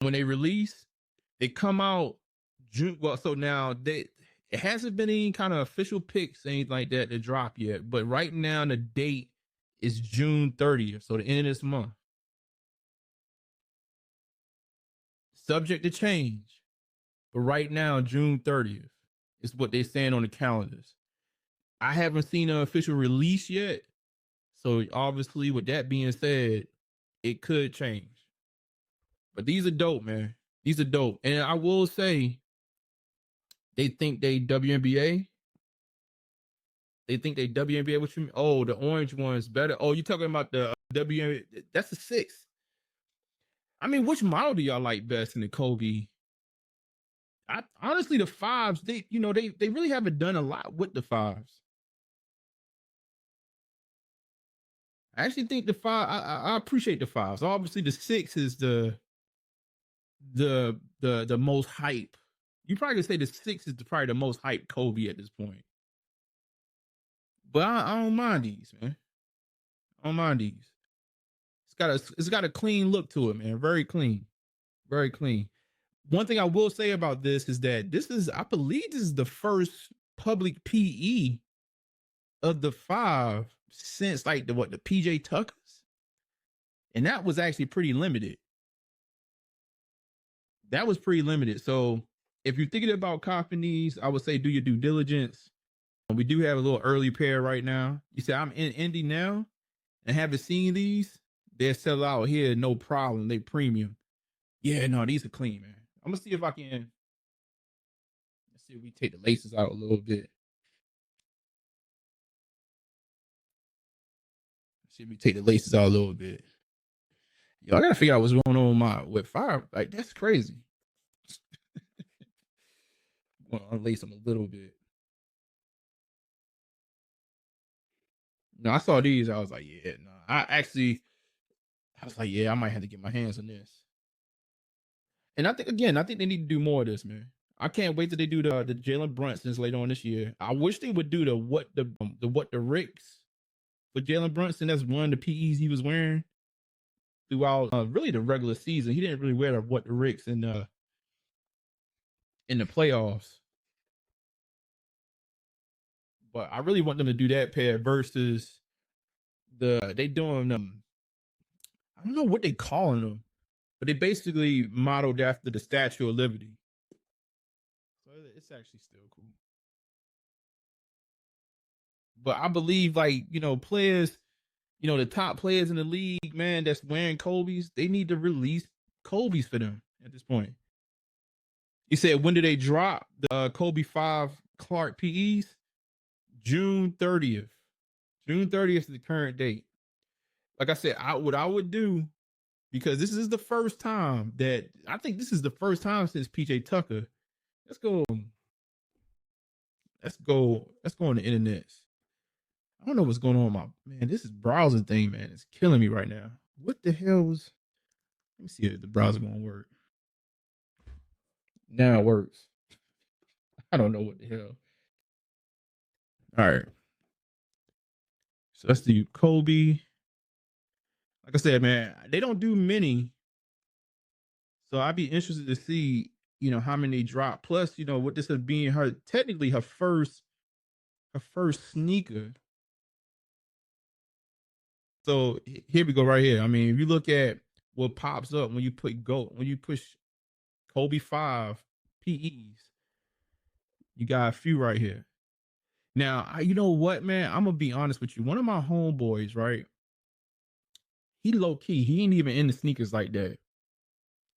when they release, they come out June. Well, so now it hasn't been any kind of official picks, anything like that to drop yet. But right now the date is June 30th, so the end of this month. Subject to change, but right now June 30th is what they're saying on the calendars. I haven't seen an official release yet, so obviously, with that being said, it could change. But these are dope, man. These are dope, and I will say they think they WNBA. They think they WNBA. What you mean? Oh, the orange one's better. Oh, you talking about the WNBA? That's the 6. I mean, which model do y'all like best in the Kobe? Honestly, the 5s. They really haven't done a lot with the 5s. I actually think the 5. I appreciate the 5s. Obviously, the 6 is the most hype. You probably could say the 6 is probably the most hype Kobe at this point. But I don't mind these, man. I don't mind these. It's got a clean look to it, man. Very clean. Very clean. One thing I will say about this is that I believe this is the first public PE of the 5 since like the PJ Tuckers. And that was actually pretty limited. That was pretty limited. So if you're thinking about copping these, I would say do your due diligence. We do have a little early pair right now. You say I'm in Indy now and haven't seen these. They'll sell out here, no problem. They premium. Yeah, no, these are clean, man. I'm gonna see if I can. Let's see if we take the laces out a little bit. Let's see if we take the laces out a little bit. Yo, I gotta figure out what's going on with fire. Like that's crazy. I'm gonna unlace them a little bit. No, I saw these. I was like, yeah, no. I was like, yeah, I might have to get my hands on this. And I think they need to do more of this, man. I can't wait till they do the Jalen Brunsons later on this year. I wish they would do the what the Ricks for Jalen Brunson. That's one of the PEs he was wearing throughout really the regular season. He didn't really wear the what the Ricks in the playoffs. But I really want them to do that pair versus they doing I don't know what they calling them, but they basically modeled after the Statue of Liberty. So it's actually still cool. But I believe like, players, the top players in the league, man, that's wearing Kobe's, they need to release Kobe's for them at this point. You said when do they drop the Kobe 5 Clark PEs? June 30th. June 30th is the current date. Like I said, what I would do, because this is the first time that I think this is the first time since PJ Tucker. Let's go. Let's go on the internet. I don't know what's going on with my man. This is browser thing, man. It's killing me right now. What the hell was? Let me see if the browser gonna work. Now it works. I don't know what the hell. All right. So let's do Kobe. Like I said, man, they don't do many. So I'd be interested to see, how many they drop. Plus, what this has been technically her first sneaker. So here we go right here. I mean, if you look at what pops up when you push Kobe 5 PEs, you got a few right here. Now, you know what, man? I'm gonna be honest with you. One of my homeboys, right? He low key. He ain't even in the sneakers like that.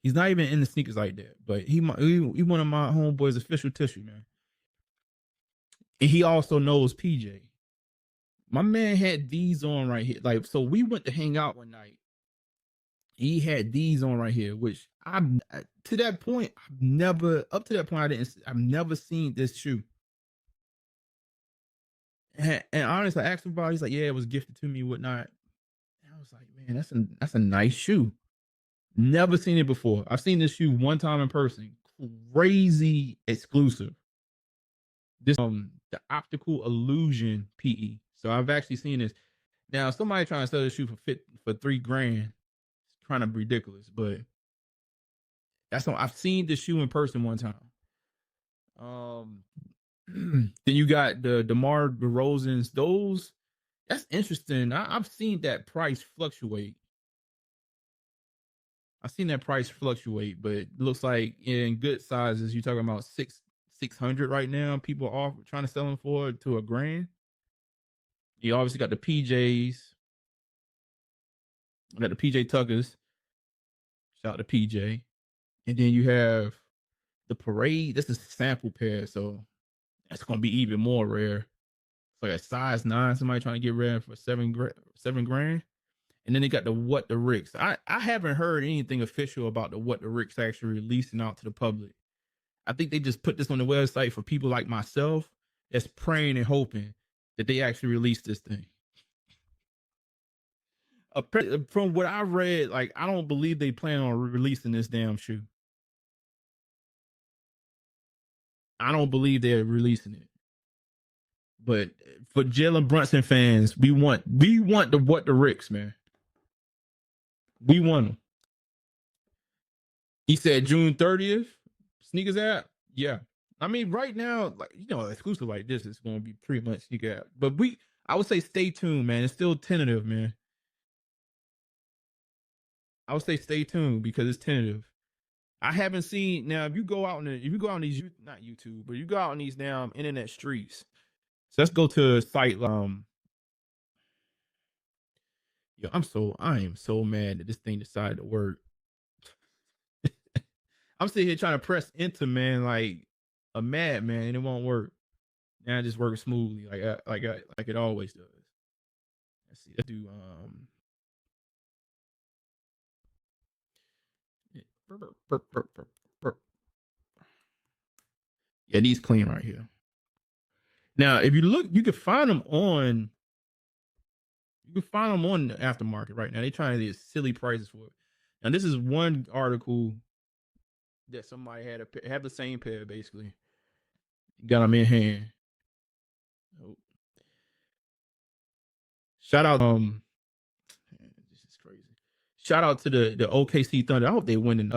He's not even in the sneakers like that. But he one of my homeboys' official tissue, man. And he also knows PJ. My man had these on right here. Like, so we went to hang out one night. He had these on right here, which to that point, I've never seen this shoe. And honestly, I asked him about it. He's like, yeah, it was gifted to me, whatnot. And I was like, man, that's a nice shoe. Never seen it before. I've seen this shoe one time in person. Crazy exclusive. This the optical illusion PE. So I've actually seen this. Now somebody trying to sell this shoe for $3,000. It's kind of ridiculous, but That's all. I've seen the shoe in person one time. Um, then you got the DeMar DeRozan's. Those that's interesting. I've seen that price fluctuate. I've seen that price fluctuate, but it looks like in good sizes, you're talking about 600 right now. People are trying to sell them for to $1,000. You obviously got the PJs, got the PJ Tuckers. Shout out to PJ, and then you have the Parade. This is a sample pair, so that's gonna be even more rare. It's like a size 9. Somebody trying to get rid for 7 grand. And then they got the What the Ricks. I haven't heard anything official about the What the Ricks actually releasing out to the public. I think they just put this on the website for people like myself that's praying and hoping that they actually release this thing. From what I read, like I don't believe they plan on releasing this damn shoe. I don't believe they're releasing it. But for Jalen Brunson fans, we want the What the Ricks, man. We want them. He said June 30th. Sneakers app. Yeah. I mean, right now, like exclusive like this is going to be pretty much sneaker app. But I would say stay tuned, man. It's still tentative, man. I would say stay tuned because it's tentative. I haven't seen now. If you go out in these not YouTube, but you go out in these now internet streets. So let's go to a site. I am so mad that this thing decided to work. I'm sitting here trying to press enter, man, like a madman, and it won't work. Now it just works smoothly, like it always does. Let's see. Let's do yeah, these clean right here. Now, if you look, you can find them on the aftermarket right now. They trying to get silly prices for it. Now, this is one article that somebody have the same pair basically. Got them in hand. Oh. Shout out, this is crazy. Shout out to the OKC Thunder. I hope they win.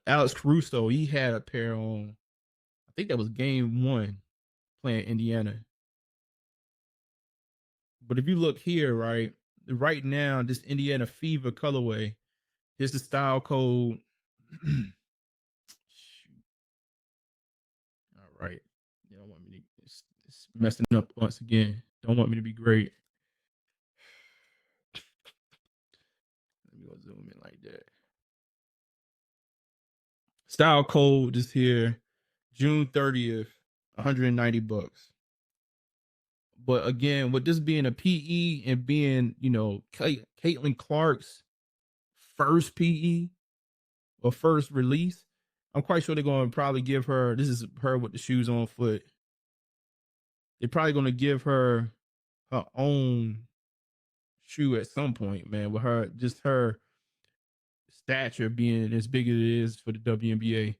Alex Caruso, he had a pair on. I think that was game 1 playing Indiana. But if you look here, right now, this Indiana Fever colorway, here's the style code. All right. You don't want me to, it's messing up once again. Don't want me to be great. Let me go zoom in like that. Style code is here, June 30th, $190. But again, with this being a PE and being, Caitlin Clark's first PE or first release, I'm quite sure they're going to probably give her, this is her with the shoes on foot. They're probably going to give her own shoe at some point, man, with her stature being as big as it is for the WNBA.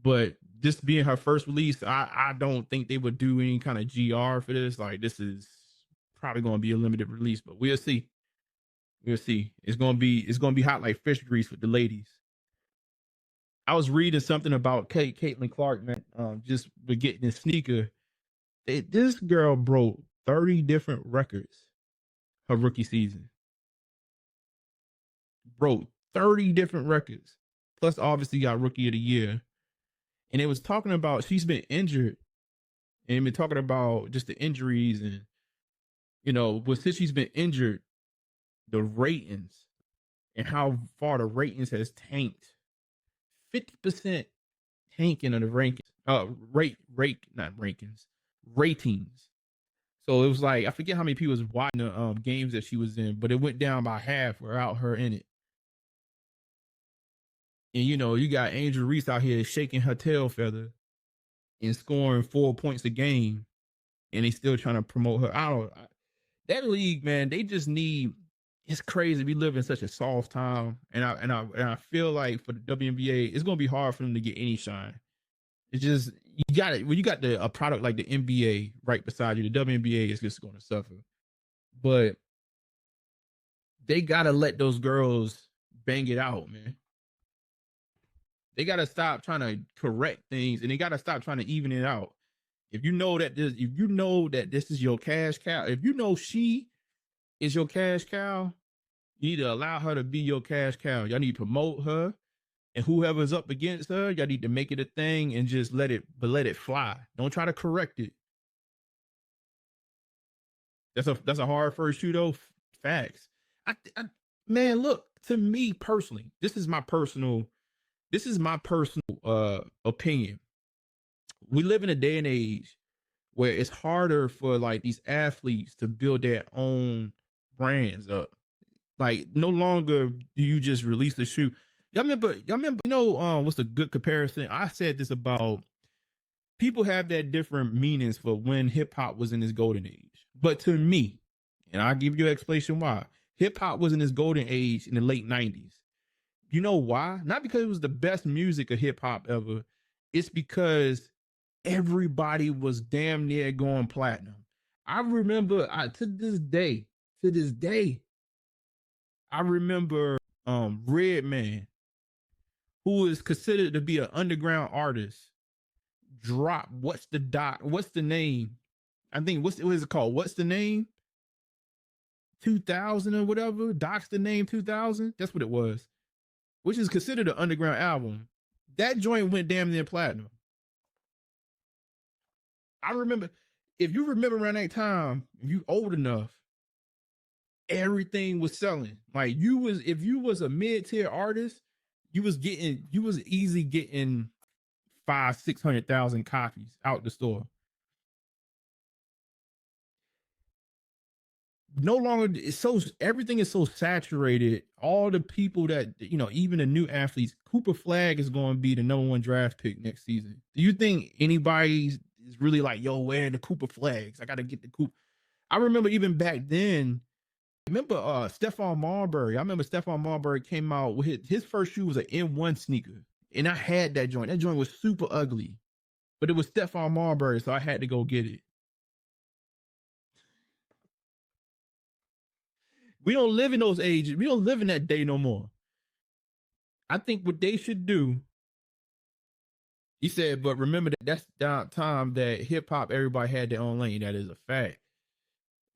But this being her first release, I don't think they would do any kind of GR for this. Like, this is probably going to be a limited release, but we'll see. We'll see. It's gonna be hot like fish grease with the ladies. I was reading something about Caitlin Clark, man. Just with getting this sneaker, this girl broke 30 different records her rookie season. Broke 30 different records. Plus, obviously, got rookie of the year. And it was talking about she's been injured, and been talking about just the injuries, and since she's been injured, the ratings and how far the ratings has tanked. 50% tanking of the rankings. Not rankings, ratings. So it was like I forget how many people was watching the games that she was in, but it went down by half without her in it. And you got Angel Reese out here shaking her tail feather and scoring 4 points a game, and they still trying to promote her. That league, man, they just need. It's crazy. We live in such a soft time, and I feel like for the WNBA, it's gonna be hard for them to get any shine. It's just you got it when you got a product like the NBA right beside you. The WNBA is just going to suffer, but they gotta let those girls bang it out, man. They gotta stop trying to correct things, and they gotta stop trying to even it out. If you know that this is your cash cow, if you know she is your cash cow, you need to allow her to be your cash cow. Y'all need to promote her, and whoever's up against her, y'all need to make it a thing and just let it fly. Don't try to correct it. That's a hard first shoe though. Facts. I man, look, to me personally, this is my personal opinion. We live in a day and age where it's harder for like these athletes to build their own brands up. Like no longer do you just release the shoe. Y'all remember, what's a good comparison? I said this about people have that different meanings for when hip hop was in its golden age. But to me, and I'll give you an explanation why, hip hop was in its golden age in the late 90s. You know why? Not because it was the best music of hip hop ever. It's because everybody was damn near going platinum. I remember to this day, I remember Redman, who is considered to be an underground artist, drop what's the name? I think what is it called? What's the name? 2000 or whatever. Doc's the name 2000. That's what it was. Which is considered an underground album. That joint went damn near platinum. I remember, if you remember around that time, if you old enough, everything was selling. Like if you was a mid tier artist, you was easy getting 500,000-600,000 copies out the store. No longer, it's so everything is so saturated. All the people that even the new athletes, Cooper Flag is going to be the number one draft pick next season. Do you think anybody is really like, yo, where are the Cooper Flags? I got to get the Cooper. I remember even back then. Remember Stephon Marbury? I remember Stephon Marbury came out with his first shoe was an M1 sneaker, and I had that joint. That joint was super ugly, but it was Stephon Marbury, so I had to go get it. We don't live in those ages. We don't live in that day no more. I think what they should do, he said, but remember that's the time that hip hop, everybody had their own lane. That is a fact.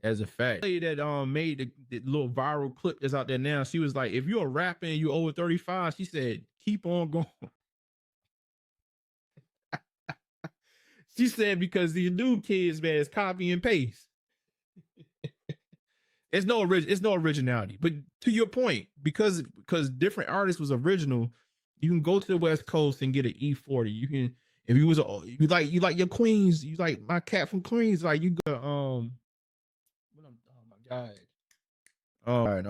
As a fact. That made the little viral clip that's out there now. She was like, if you're a rapper and you over 35, she said, keep on going. She said, because these new kids, man, is copy and paste. It's no originality. But to your point, because different artists was original, you can go to the West Coast and get an E40. You can, if you like your Queens, you like my cat from Queens, like you go oh my god. All right,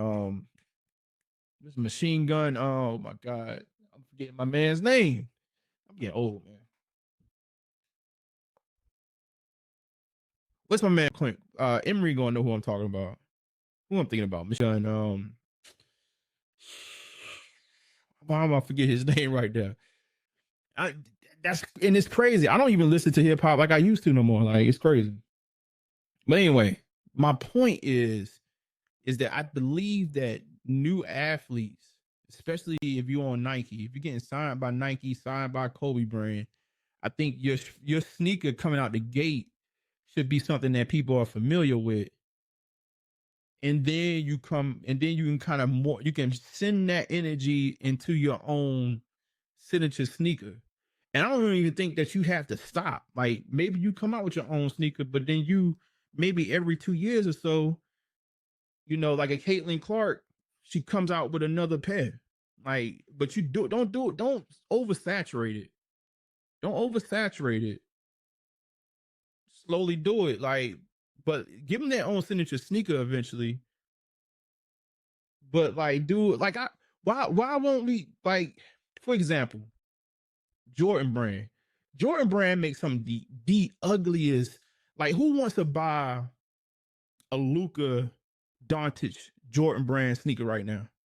this Machine Gun. Oh my god, I'm forgetting my man's name. I'm getting old, man. What's my man Clint? Emery gonna know who I'm talking about. Who I'm thinking about? Machine Gun. Why am I forget his name right there? I, and it's crazy. I don't even listen to hip hop like I used to no more. Like it's crazy. But anyway, my point is that I believe that new athletes, especially if you're on Nike, if you're getting signed by Nike, signed by Kobe brand, I think your sneaker coming out the gate should be something that people are familiar with. And then you can kind of more you can send that energy into your own signature sneaker. And I don't even think that you have to stop. Like maybe you come out with your own sneaker, but then you maybe every 2 years or so, like a Caitlin Clark, she comes out with another pair. Like, but you don't do it, don't oversaturate it. Don't oversaturate it. Slowly do it. Like, but give them their own signature sneaker eventually. But like, do it like why won't we like, for example, Jordan Brand. Jordan Brand makes some the ugliest. Like, who wants to buy a Luka Doncic Jordan Brand sneaker right now?